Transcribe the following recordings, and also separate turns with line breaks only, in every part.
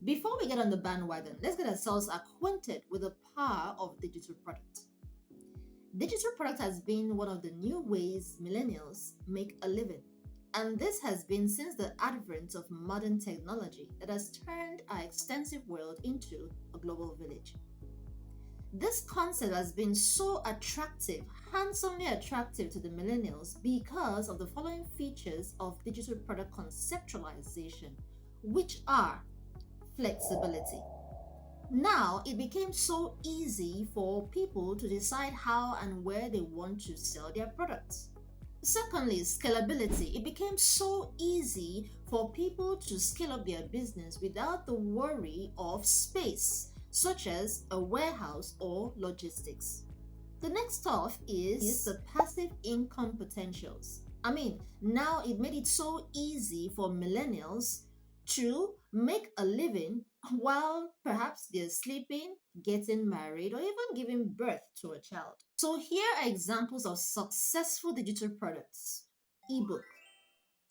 Before we get on the bandwagon, let's get ourselves acquainted with the power of digital product. Digital product has been one of the new ways millennials make a living. And this has been since the advent of modern technology that has turned our extensive world into a global village. This concept has been so attractive, handsomely attractive to the millennials because of the following features of digital product conceptualization, which are flexibility. Now it became so easy for people to decide how and where they want to sell their products. Secondly, scalability. It became so easy for people to scale up their business without the worry of space, such as a warehouse or logistics. The next stuff is the passive income potentials. Now it made it so easy for millennials to make a living while perhaps they're sleeping, getting married, or even giving birth to a child. So here are examples of successful digital products. Ebook.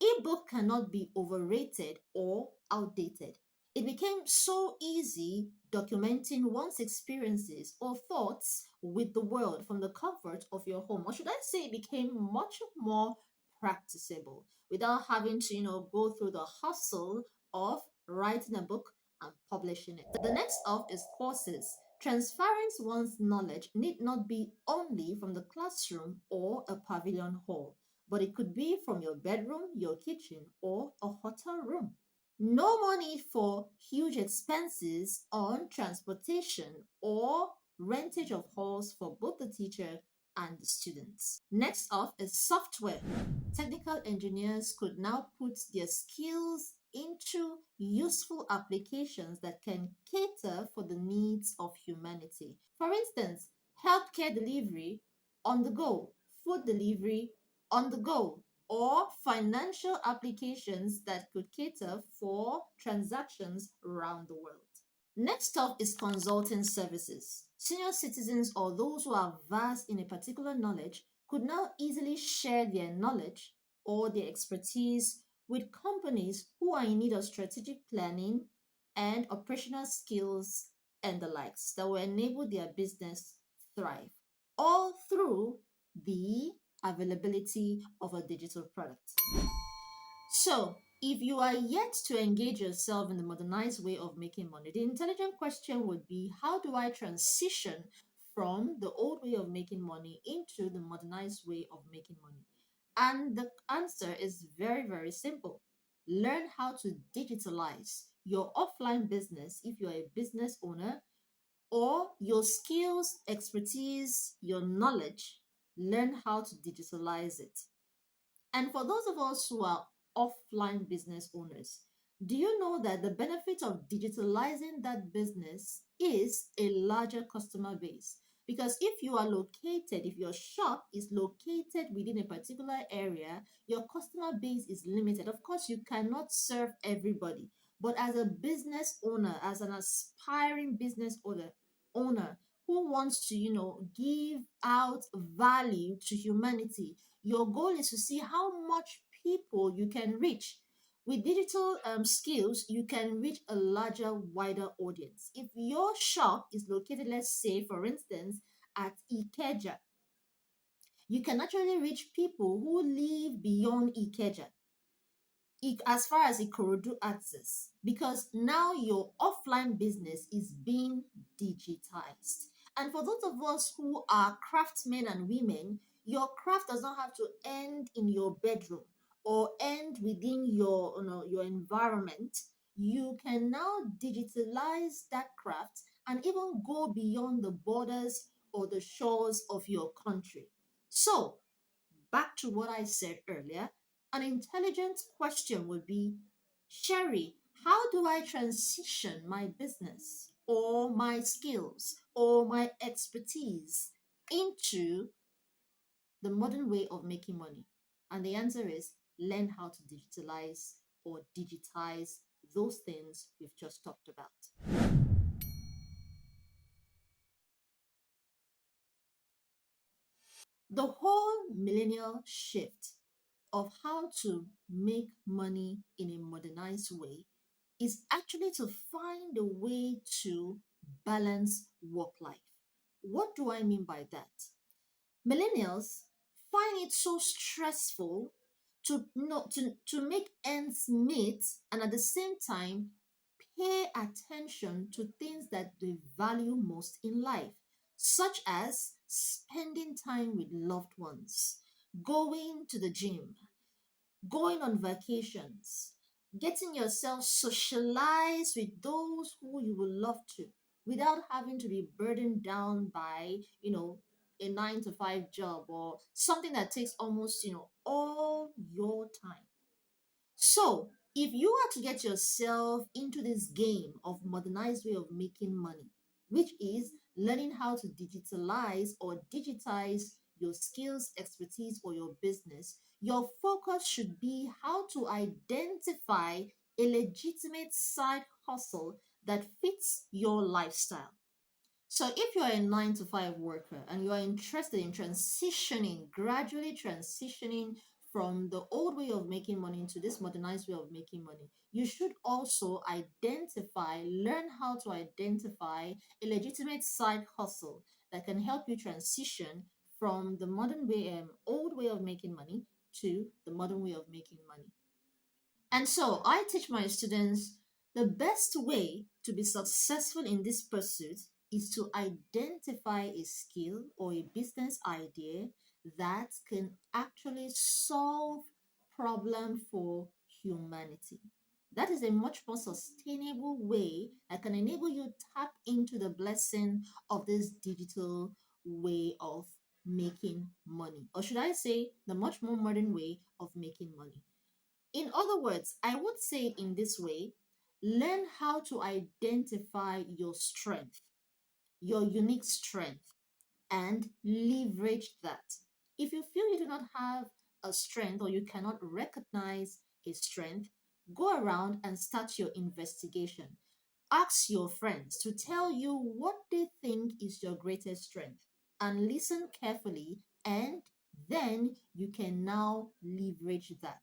Ebook cannot be overrated or outdated. It became so easy documenting one's experiences or thoughts with the world from the comfort of your home. Or should I say it became much more practicable without having to, go through the hustle of writing a book and publishing it. The next up is courses. Transferring one's knowledge need not be only from the classroom or a pavilion hall, but it could be from your bedroom, your kitchen, or a hotel room. No money for huge expenses on transportation or rentage of halls for both the teacher and the students. Next up is software. Technical engineers could now put their skills into useful applications that can cater for the needs of humanity. For instance, healthcare delivery on the go, food delivery on the go, or financial applications that could cater for transactions around the world. Next up is consulting services. Senior citizens or those who are vast in a particular knowledge could now easily share their knowledge or their expertise with companies who are in need of strategic planning and operational skills and the likes that will enable their business thrive, all through the availability of a digital product. So, if you are yet to engage yourself in the modernized way of making money, the intelligent question would be, how do I transition from the old way of making money into the modernized way of making money? And the answer is very, very simple. Learn how to digitalize your offline business if you're a business owner, or your skills, expertise, your knowledge. Learn how to digitalize it. And for those of us who are offline business owners, do you know that the benefit of digitalizing that business is a larger customer base? Because if your shop is located within a particular area, your customer base is limited. Of course, you cannot serve everybody. But as a business owner, as an aspiring business owner who wants to, give out value to humanity, your goal is to see how much people you can reach. With digital skills, you can reach a larger, wider audience. If your shop is located, let's say, for instance, at Ikeja, you can actually reach people who live beyond Ikeja, as far as Ikorodu access, because now your offline business is being digitized. And for those of us who are craftsmen and women, your craft does not have to end in your bedroom or end within your environment. You can now digitalize that craft and even go beyond the borders or the shores of your country. So, back to what I said earlier, an intelligent question would be, Sherry, how do I transition my business or my skills or my expertise into the modern way of making money? And the answer is, learn how to digitalize or digitize those things we've just talked about. The whole millennial shift of how to make money in a modernized way is actually to find a way to balance work life. What do I mean by that? Millennials find it so stressful to make ends meet and at the same time pay attention to things that they value most in life, such as spending time with loved ones, going to the gym, going on vacations, getting yourself socialized with those who you would love to without having to be burdened down by, a 9 to 5 job or something that takes almost, all your time. So, if you are to get yourself into this game of modernized way of making money, which is learning how to digitalize or digitize your skills, expertise, or your business, your focus should be how to identify a legitimate side hustle that fits your lifestyle. So, if you're a 9 to 5 worker and you are interested in transitioning, gradually transitioning from the old way of making money into this modernized way of making money, you should also learn how to identify a legitimate side hustle that can help you transition from the modern way, old way of making money to the modern way of making money. And so I teach my students the best way to be successful in this pursuit is to identify a skill or a business idea that can actually solve problem for humanity. That is a much more sustainable way that can enable you tap into the blessing of this digital way of making money. Or should I say the much more modern way of making money. In other words, I would say it in this way: learn how to identify your strength, your unique strength, and leverage that. If you feel you do not have a strength or you cannot recognize a strength, go around and start your investigation. Ask your friends to tell you what they think is your greatest strength and listen carefully, and then you can now leverage that.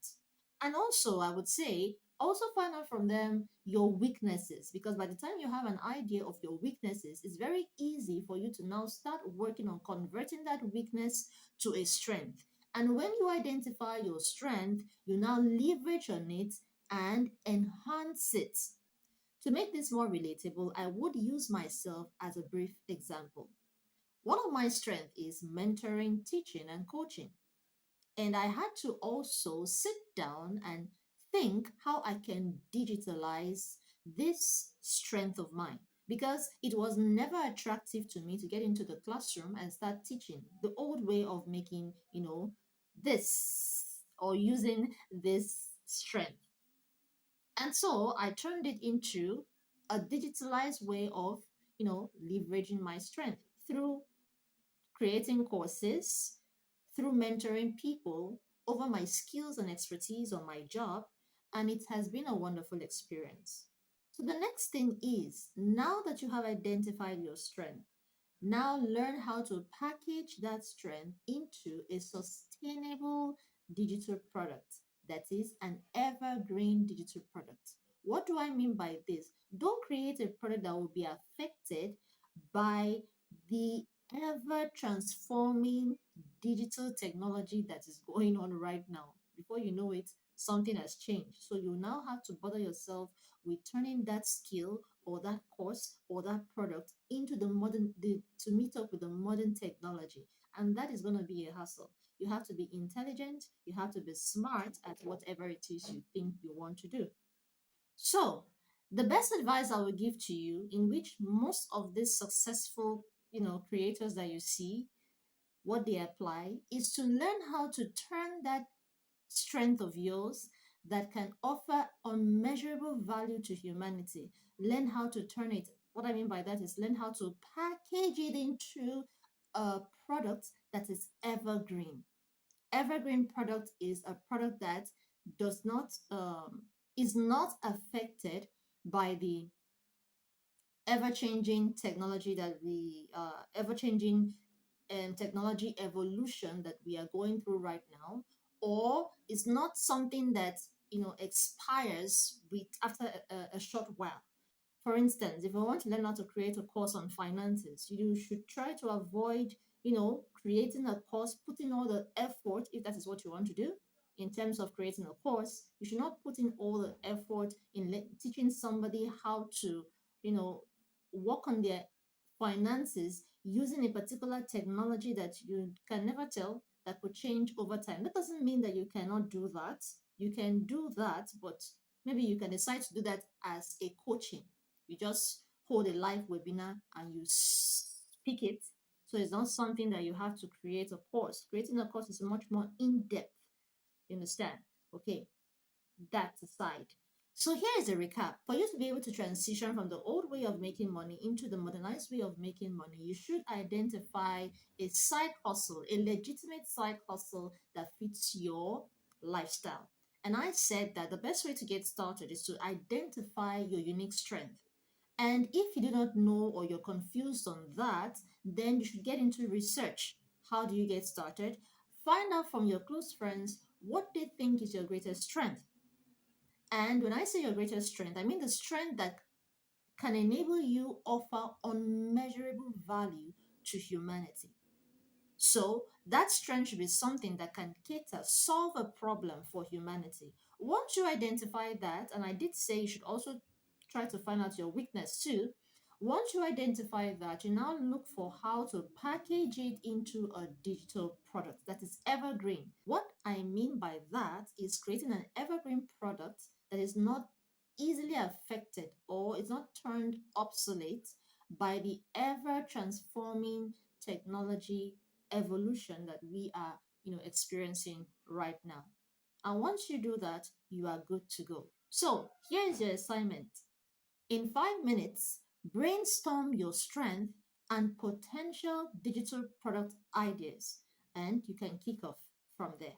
And also, I would say, also find out from them your weaknesses, because by the time you have an idea of your weaknesses, it's very easy for you to now start working on converting that weakness to a strength. And when you identify your strength, you now leverage on it and enhance it. To make this more relatable, I would use myself as a brief example. One of my strengths is mentoring, teaching, and coaching. And I had to also sit down and think how I can digitalize this strength of mine, because it was never attractive to me to get into the classroom and start teaching the old way of making, this or using this strength. And so I turned it into a digitalized way of, leveraging my strength through creating courses, through mentoring people over my skills and expertise on my job. And it has been a wonderful experience. So the next thing is, now that you have identified your strength, now learn how to package that strength into a sustainable digital product that is an evergreen digital product. What do I mean by this? Don't create a product that will be affected by the ever transforming digital technology that is going on right now. Before you know it, something has changed. So you now have to bother yourself with turning that skill or that course or that product into to meet up with the modern technology. And that is going to be a hassle. You have to be intelligent, you have to be smart at whatever it is you think you want to do. So, the best advice I will give to you, in which most of these successful, creators that you see, what they apply is to learn how to turn that strength of yours that can offer unmeasurable value to humanity. Learn how to turn it. What I mean by that is learn how to package it into a product that is evergreen. Evergreen product is a product that does not is not affected by the ever-changing technology that we ever-changing technology evolution that we are going through right now, or it's not something that expires with after a short while. For instance, if I want to learn how to create a course on finances, you should try to avoid, creating a course, putting all the effort, if that is what you want to do, in terms of creating a course. You should not put in all the effort in teaching somebody how to, you know, work on their finances using a particular technology that you can never tell that could change over time. That doesn't mean that you cannot do that. You can do that, but maybe you can decide to do that as a coaching. You just hold a live webinar and you speak it. So it's not something that you have to create a course. Creating a course is much more in depth. You understand? Okay, that aside. So here is a recap. For you to be able to transition from the old way of making money into the modernized way of making money, you should identify a side hustle, a legitimate side hustle that fits your lifestyle. And I said that the best way to get started is to identify your unique strength. And if you do not know or you're confused on that, then you should get into research. How do you get started? Find out from your close friends what they think is your greatest strength. And when I say your greatest strength, I mean the strength that can enable you offer unmeasurable value to humanity. So that strength should be something that can cater, solve a problem for humanity. Once you identify that, and I did say you should also try to find out your weakness too. Once you identify that, you now look for how to package it into a digital product that is evergreen. What I mean by that is creating an evergreen product that is not easily affected or is not turned obsolete by the ever transforming technology evolution that we are experiencing right now. And once you do that, you are good to go. So here is your assignment. In 5 minutes, brainstorm your strength and potential digital product ideas, and you can kick off from there.